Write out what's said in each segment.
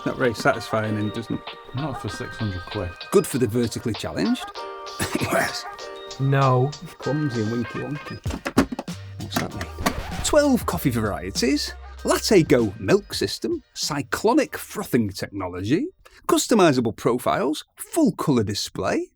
Not very satisfying and doesn't... Not for 600 quid. Good for the vertically challenged. Yes. No. Clumsy and winky wonky. What's that mean? 12 coffee varieties, LatteGo milk system, cyclonic frothing technology, customisable profiles, full colour display.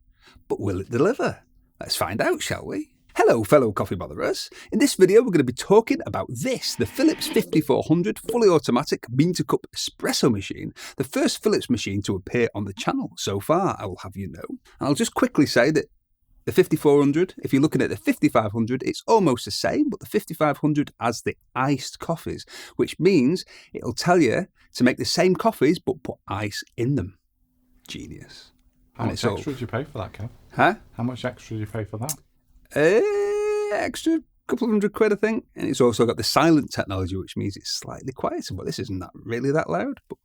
But will it deliver? Let's find out, shall we? Hello fellow coffee botherers. In this video we're going to be talking about this, the Philips 5400 fully automatic bean-to-cup espresso machine, the first Philips machine to appear on the channel so far, I will have you know. And I'll just quickly say that the 5400, if you're looking at the 5500, it's almost the same, but the 5500 has the iced coffees, which means it'll tell you to make the same coffees but put ice in them. Genius. How much extra did you pay for that, Kev? Huh? How much extra did you pay for that? Extra couple of £100, I think. And it's also got the silent technology, which means it's slightly quieter, but this isn't really that loud. But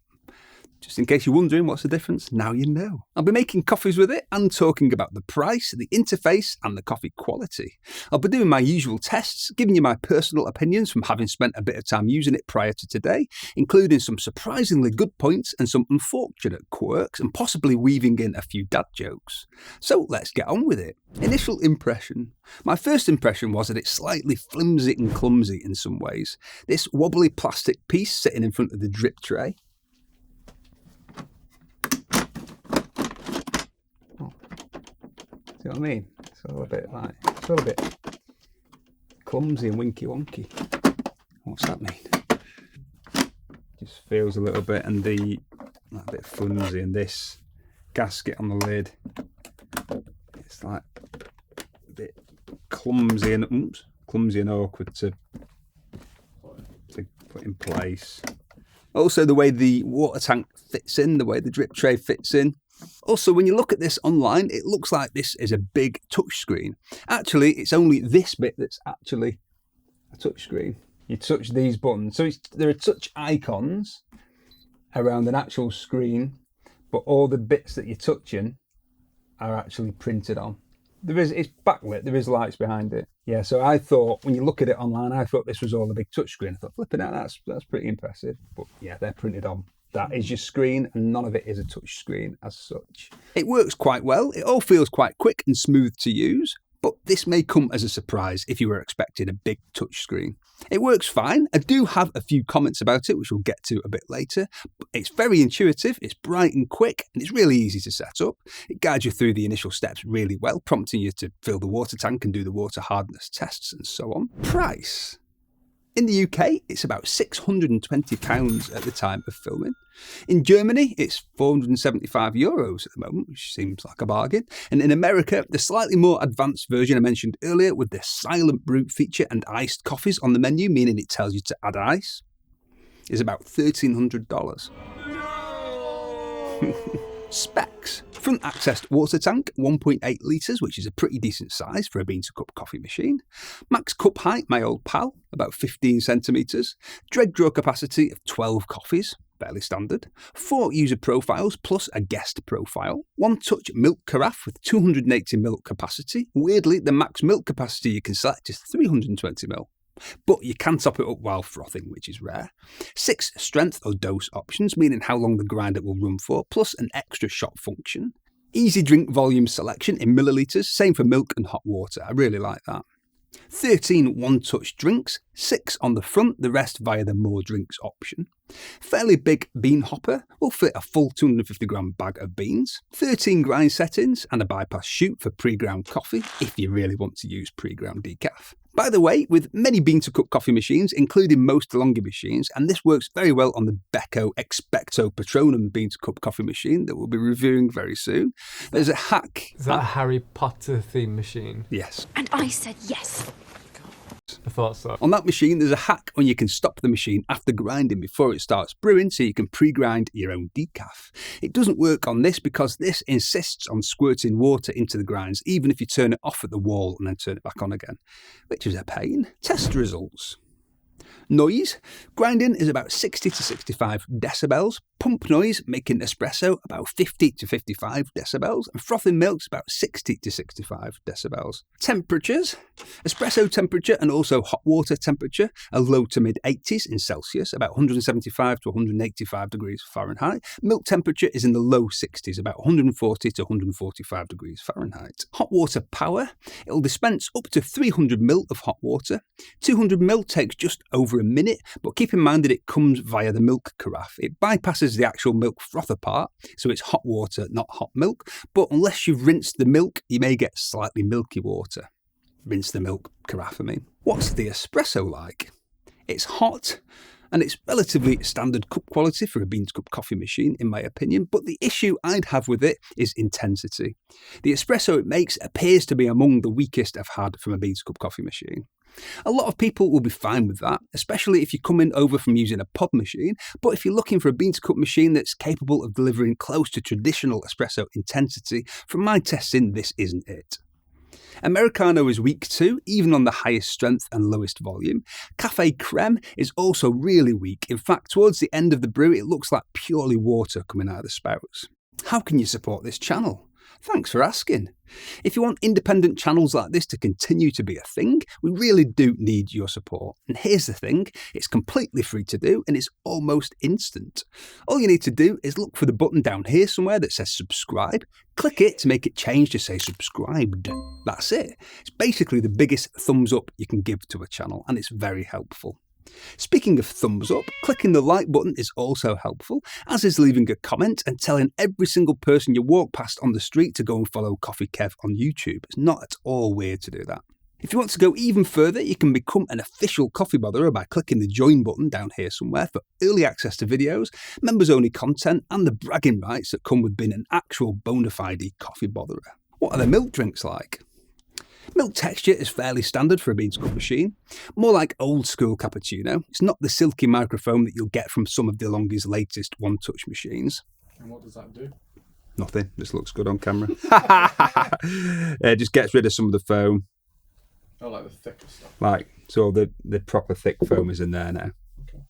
just in case you're wondering what's the difference, now you know. I'll be making coffees with it and talking about the price, the interface and the coffee quality. I'll be doing my usual tests, giving you my personal opinions from having spent a bit of time using it prior to today, including some surprisingly good points and some unfortunate quirks, and possibly weaving in a few dad jokes. So let's get on with it. Initial impression. My first impression was that it's slightly flimsy and clumsy in some ways. This wobbly plastic piece sitting in front of the drip tray. See what I mean? It's a little bit clumsy and winky wonky. What's that mean? Just feels a little bit, and a bit flimsy, and this gasket on the lid, it's like a bit clumsy and awkward to put in place. Also, the way the water tank fits in, the way the drip tray fits in. Also, when you look at this online, it looks like this is a big touchscreen. Actually, it's only this bit that's actually a touchscreen. You touch these buttons. So there are touch icons around an actual screen, but all the bits that you're touching are actually printed on. It's backlit, there is lights behind it. Yeah, so I thought, when you look at it online, I thought this was all a big touchscreen. I thought, flipping out, that's pretty impressive. But yeah, they're printed on. That is your screen, and none of it is a touch screen as such. It works quite well. It all feels quite quick and smooth to use, but this may come as a surprise if you were expecting a big touch screen. It works fine. I do have a few comments about it, which we'll get to a bit later. But it's very intuitive, it's bright and quick, and it's really easy to set up. It guides you through the initial steps really well, prompting you to fill the water tank and do the water hardness tests and so on. Price. In the UK, it's about £620 at the time of filming. In Germany, it's €475 at the moment, which seems like a bargain. And in America, the slightly more advanced version I mentioned earlier with the silent brew feature and iced coffees on the menu, meaning it tells you to add ice, is about $1,300. Specs. Front accessed water tank, 1.8 litres, which is a pretty decent size for a bean-to-cup coffee machine. Max cup height, my old pal, about 15 centimetres. Dreg draw capacity of 12 coffees, fairly standard. 4 user profiles plus a guest profile. 1 touch milk carafe with 280 milk capacity. Weirdly, the max milk capacity you can select is 320 ml. But you can top it up while frothing, which is rare. 6 strength or dose options, meaning how long the grinder will run for, plus an extra shot function. Easy drink volume selection in millilitres, same for milk and hot water. I really like that. 13 one-touch drinks, 6 on the front, the rest via the more drinks option. Fairly big bean hopper, will fit a full 250 gram bag of beans. 13 grind settings and a bypass chute for pre-ground coffee, if you really want to use pre-ground decaf. By the way, with many bean-to-cup coffee machines, including most DeLonghi machines, and this works very well on the Becco Expecto Patronum bean-to-cup coffee machine that we'll be reviewing very soon, there's a hack. Is that a Harry Potter theme machine? Yes. And I said yes. I thought so. On that machine, there's a hack when you can stop the machine after grinding before it starts brewing, so you can pre-grind your own decaf. It doesn't work on this because this insists on squirting water into the grinds, even if you turn it off at the wall and then turn it back on again, which is a pain. Test results. Noise. Grinding is about 60 to 65 decibels. pump noise making espresso about 50 to 55 decibels and frothing milk's about 60 to 65 decibels. Temperatures. Espresso temperature and also hot water temperature are low to mid 80s in Celsius, about 175 to 185 degrees Fahrenheit. Milk temperature is in the low 60s, about 140 to 145 degrees Fahrenheit. Hot water power. It'll dispense up to 300 ml of hot water. 200 ml takes just over a minute, but keep in mind that it comes via the milk carafe. It bypasses the actual milk frother part, so it's hot water, not hot milk, but unless you've rinsed the milk, you may get slightly milky water. Rinse the milk carafe, I mean. What's the espresso like? It's hot, and it's relatively standard cup quality for a beans cup coffee machine, in my opinion, but the issue I'd have with it is intensity. The espresso it makes appears to be among the weakest I've had from a beans cup coffee machine. A lot of people will be fine with that, especially if you're coming over from using a pod machine, but if you're looking for a beans cup machine that's capable of delivering close to traditional espresso intensity, from my testing, this isn't it. Americano is weak too, even on the highest strength and lowest volume. Cafe Creme is also really weak. In fact, towards the end of the brew, it looks like purely water coming out of the spouts. How can you support this channel? Thanks for asking. If you want independent channels like this to continue to be a thing, we really do need your support. And here's the thing, it's completely free to do and it's almost instant. All you need to do is look for the button down here somewhere that says subscribe, click it to make it change to say subscribed. That's it. It's basically the biggest thumbs up you can give to a channel and it's very helpful. Speaking of thumbs up, clicking the like button is also helpful, as is leaving a comment and telling every single person you walk past on the street to go and follow Coffee Kev on YouTube. It's not at all weird to do that. If you want to go even further, you can become an official coffee botherer by clicking the join button down here somewhere for early access to videos, members only content and the bragging rights that come with being an actual bona fide coffee botherer. What are the milk drinks like? Milk texture is fairly standard for a beans cup machine, more like old school cappuccino. It's not the silky microfoam that you'll get from some of DeLonghi's latest one-touch machines. And what does that do? Nothing, just looks good on camera. It just gets rid of some of the foam. Oh, like the thicker stuff. So the proper thick foam is in there now. Okay.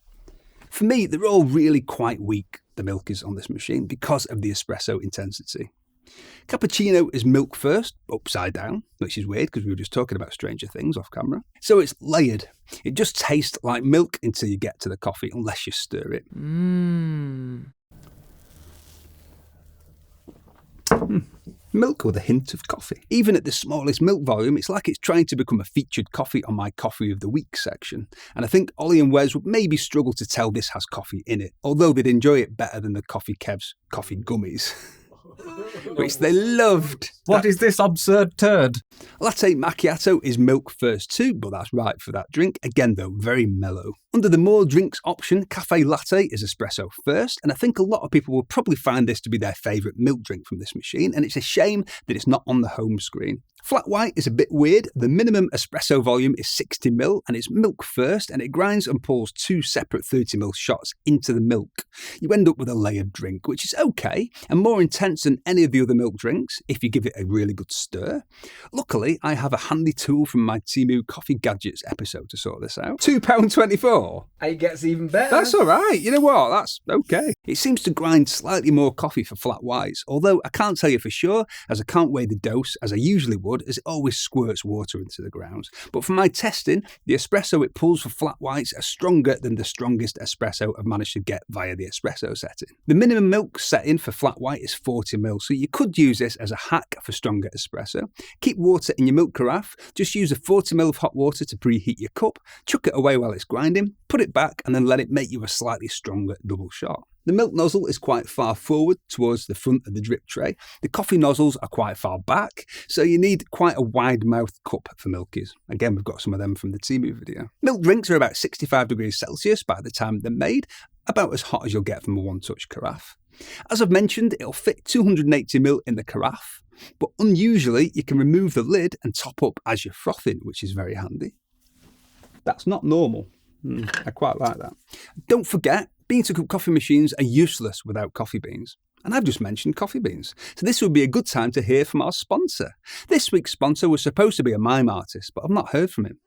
For me, they're all really quite weak, the milk is on this machine, because of the espresso intensity. Cappuccino is milk first, upside down, which is weird because we were just talking about Stranger Things off camera. So it's layered. It just tastes like milk until you get to the coffee, unless you stir it. Milk with a hint of coffee. Even at the smallest milk volume, it's like it's trying to become a featured coffee on my Coffee of the Week section. And I think Ollie and Wes would maybe struggle to tell this has coffee in it, although they'd enjoy it better than the Coffee Kev's coffee gummies. Which they loved. What is this absurd turd? Latte macchiato is milk first too, but that's right for that drink. Again though, very mellow. Under the more drinks option, cafe latte is espresso first, and I think a lot of people will probably find this to be their favourite milk drink from this machine, and it's a shame that it's not on the home screen. Flat white is a bit weird. The minimum espresso volume is 60 ml and it's milk first, and it grinds and pulls two separate 30 ml shots into the milk. You end up with a layered drink, which is okay and more intense than any of the other milk drinks if you give it a really good stir. Luckily, I have a handy tool from my Timu Coffee Gadgets episode to sort this out. £2.24. It gets even better. That's all right. You know what? That's okay. It seems to grind slightly more coffee for flat whites, although I can't tell you for sure, as I can't weigh the dose as I usually would, as it always squirts water into the grounds. But for my testing, the espresso it pulls for flat whites are stronger than the strongest espresso I've managed to get via the espresso setting. The minimum milk setting for flat white is 40 ml, so you could use this as a hack for stronger espresso. Keep water in your milk carafe, just use a 40 ml of hot water to preheat your cup, chuck it away while it's grinding, put it back and then let it make you a slightly stronger double shot. The milk nozzle is quite far forward towards the front of the drip tray. The coffee nozzles are quite far back, so you need quite a wide-mouthed cup for milkies. Again, we've got some of them from the Timu video. Milk drinks are about 65 degrees Celsius by the time they're made, about as hot as you'll get from a one-touch carafe. As I've mentioned, it'll fit 280 ml in the carafe, but unusually you can remove the lid and top up as you're frothing, which is very handy. That's not normal. I quite like that. Don't forget, bean-to-cup coffee machines are useless without coffee beans. And I've just mentioned coffee beans. So this would be a good time to hear from our sponsor. This week's sponsor was supposed to be a mime artist, but I've not heard from him.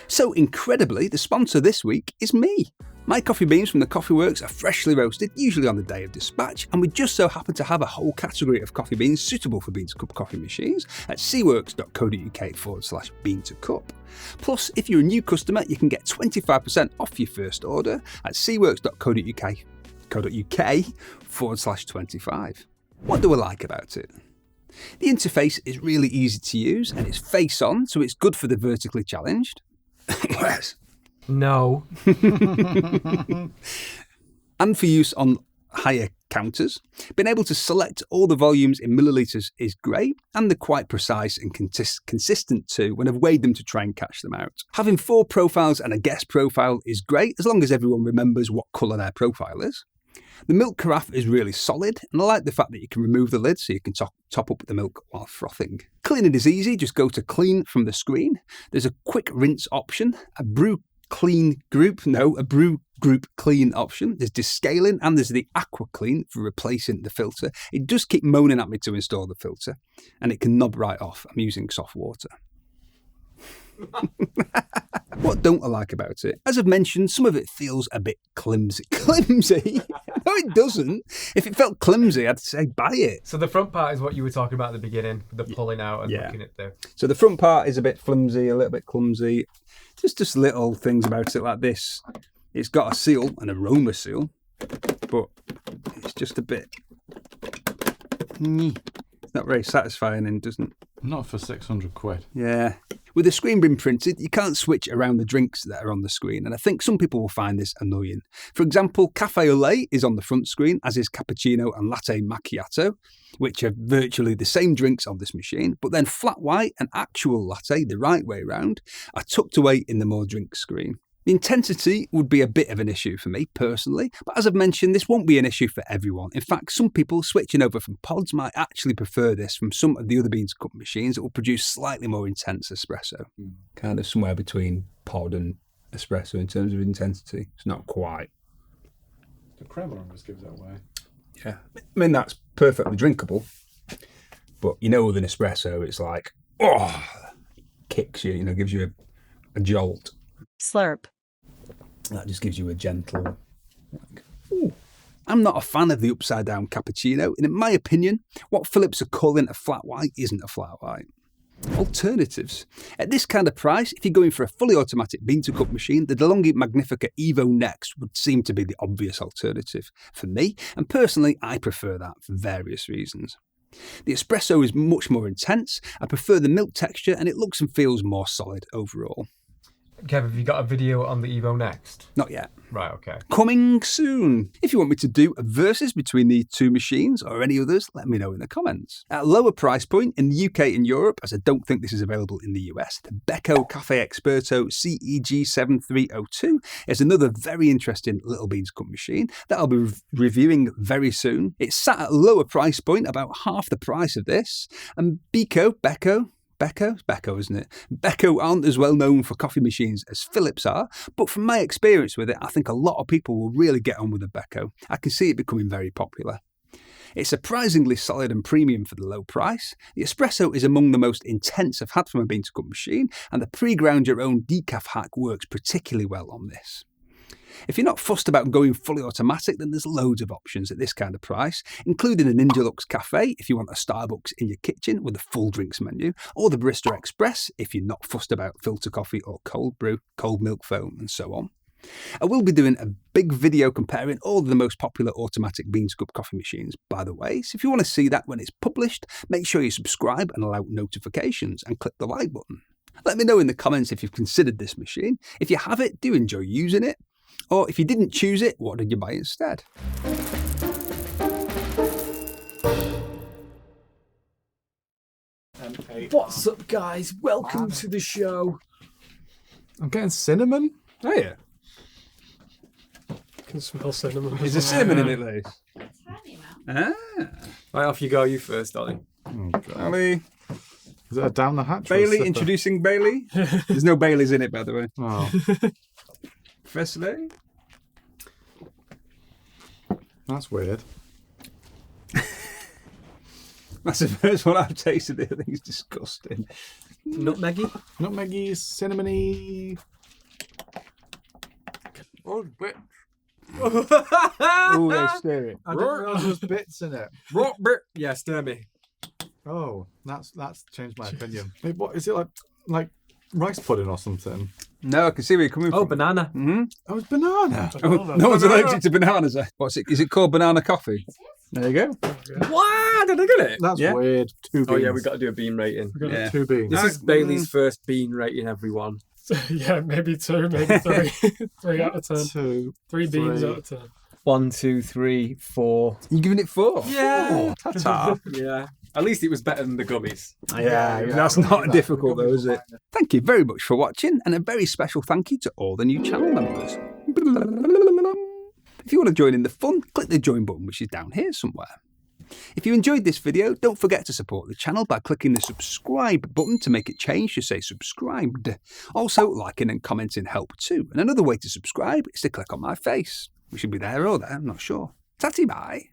So incredibly, the sponsor this week is me. My coffee beans from the Coffee Works are freshly roasted, usually on the day of dispatch, and we just so happen to have a whole category of coffee beans suitable for bean to cup coffee machines at cworks.co.uk/bean to cup. Plus, if you're a new customer, you can get 25% off your first order at cworks.co.uk/25. What do I like about it? The interface is really easy to use and it's face on, so it's good for the vertically challenged. Wes? No. And for use on higher counters. Being able to select all the volumes in millilitres is great, and they're quite precise and consistent too when I've weighed them to try and catch them out. Having 4 profiles and a guest profile is great, as long as everyone remembers what colour their profile is. The milk carafe is really solid, and I like the fact that you can remove the lid so you can top up the milk while frothing. Cleaning is easy, just go to clean from the screen. There's a quick rinse option, a brew group clean option. There's descaling, and there's the aqua clean for replacing the filter. It does keep moaning at me to install the filter, and it can knob right off. I'm using soft water. What don't I like about it? As I've mentioned, some of it feels a bit clumsy. Clumsy? No, it doesn't. If it felt clumsy, I'd say buy it. So the front part is what you were talking about at the beginning, the pulling out and looking at the... So the front part is a bit flimsy, a little bit clumsy. Just little things about it like this. It's got a seal, an aroma seal, but it's just a bit... It's not very satisfying and doesn't... Not for 600 quid. Yeah. With the screen being printed, you can't switch around the drinks that are on the screen, and I think some people will find this annoying. For example, Cafe au lait is on the front screen, as is cappuccino and latte macchiato, which are virtually the same drinks on this machine, but then flat white and actual latte, the right way round, are tucked away in the more drink screen. The intensity would be a bit of an issue for me personally, but as I've mentioned, this won't be an issue for everyone. In fact, some people switching over from pods might actually prefer this from some of the other bean to cup machines that will produce slightly more intense espresso. Kind of somewhere between pod and espresso in terms of intensity. It's not quite. The crema almost gives it away. Yeah, I mean, that's perfectly drinkable, but you know with an espresso, it's like, kicks you, gives you a jolt. Slurp. That just gives you a gentle... I'm not a fan of the upside down cappuccino, and in my opinion, what Philips are calling a flat white isn't a flat white. Alternatives. At this kind of price, if you're going for a fully automatic bean to cup machine, the DeLonghi Magnifica Evo Next would seem to be the obvious alternative for me, and personally I prefer that for various reasons. The espresso is much more intense, I prefer the milk texture, and it looks and feels more solid overall. Kev, have you got a video on the Evo Next? Not yet. Right, okay. Coming soon. If you want me to do a versus between the two machines or any others, let me know in the comments. At a lower price point in the UK and Europe, as I don't think this is available in the US, the Becco Cafe Experto CEG7302 is another very interesting little beans cup machine that I'll be reviewing very soon. It's sat at a lower price point, about half the price of this, and Becco, isn't it? Becco aren't as well known for coffee machines as Philips are, but from my experience with it, I think a lot of people will really get on with the Becco. I can see it becoming very popular. It's surprisingly solid and premium for the low price. The espresso is among the most intense I've had from a bean to cup machine, and the pre-ground your own decaf hack works particularly well on this. If you're not fussed about going fully automatic, then there's loads of options at this kind of price, including a Ninja Luxe Cafe if you want a Starbucks in your kitchen with a full drinks menu, or the Barista Express if you're not fussed about filter coffee or cold brew, cold milk foam and so on. I will be doing a big video comparing all of the most popular automatic bean to cup coffee machines, by the way, so if you want to see that when it's published, make sure you subscribe and allow notifications and click the like button. Let me know in the comments if you've considered this machine. If you have it, do you enjoy using it? Or if you didn't choose it, what did you buy instead? What's up, guys? Welcome to the show. I'm getting cinnamon. Oh yeah. I can smell cinnamon. Is there cinnamon in it, Liz? Tiny amount. Right, off you go. You first, Ollie. Ollie. Is it a down the hatch? or a Bailey, sipper? introducing Bailey. There's no Baileys in it, by the way. Oh, Firstly. that's weird. That's the first one I've tasted. I think it's disgusting. Nutmeggy? Nutmeggy, cinnamony. Oh, bits. Oh, they stir it. I didn't realise there was bits in it. Yeah, stir me. Oh, that's changed my opinion. Wait, what is it like rice pudding or something? No, I can see where you're coming Oh, from. banana. Mm-hmm. Oh, it's banana. Oh, no one's allergic to bananas. What's it? Is it called banana coffee? There you go. What? Did I get it? That's Yeah. weird. 2 beans. Oh yeah, we got to do a bean rating. Yeah. 2 beans. This is Bailey's first bean rating, everyone. Yeah, maybe 2, maybe 3. 3 out of 10. 2. 3 beans 3. out of 10. 1, 2, 3, 4. You giving it 4? Yeah. Oh, ta-ta. Yeah. At least it was better than the gummies. Yeah, that's not difficult though, is it? Thank you very much for watching, and a very special thank you to all the new channel members. If you want to join in the fun, click the join button, which is down here somewhere. If you enjoyed this video, don't forget to support the channel by clicking the subscribe button to make it change to say subscribed. Also, liking and commenting help too. And another way to subscribe is to click on my face. We should be there or there, I'm not sure. Tatty bye.